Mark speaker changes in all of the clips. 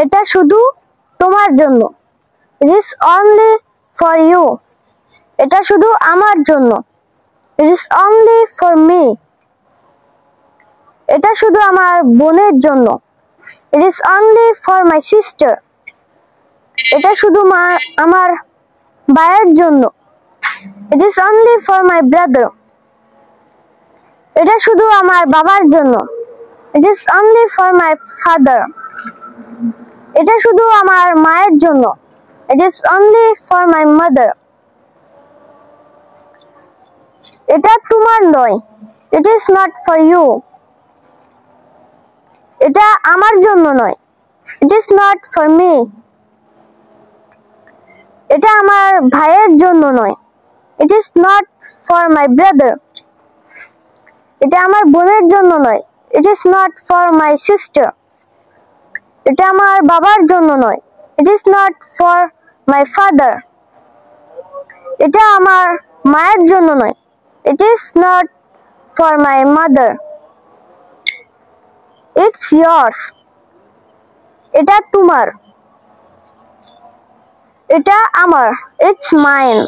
Speaker 1: এটা শুধু তোমার জন্য। It is only for you. এটা শুধু আমার জন্য। It is only for me. এটা শুধু আমার বোনের জন্য। It is only for my sister. এটা শুধু আমার ভাইয়ের জন্য। It is only for my brother. এটা শুধু আমার বাবার জন্য। It is only for my father. এটা শুধু আমার মায়ের জন্য। It is only for my mother. এটা তোমার নয়। It is not for you. এটা আমার জন্য নয়। It is not for me. এটা আমার ভাইয়ের জন্য নয়। It is not for my brother. এটা আমার বোনের জন্য নয়। It is not for my sister. এটা আমার বাবার জন্য নয়। It is not for my father. এটা আমার মায়ের জন্য নয়। It is not for my mother. It's yours. এটা তোমার। এটা আমার। It's mine.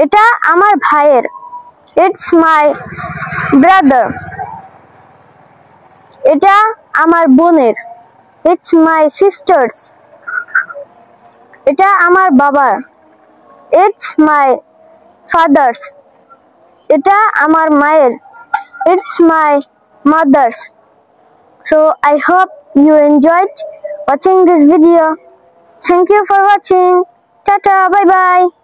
Speaker 1: এটা আমার ভাইয়ের। It's my brother. এটা আমার বোনের। It's my sister's. এটা আমার বাবার। It's my father's. এটা আমার মায়ের। It's my mother's. So I hope you enjoyed watching this video. Thank you for watching. Tata, bye bye.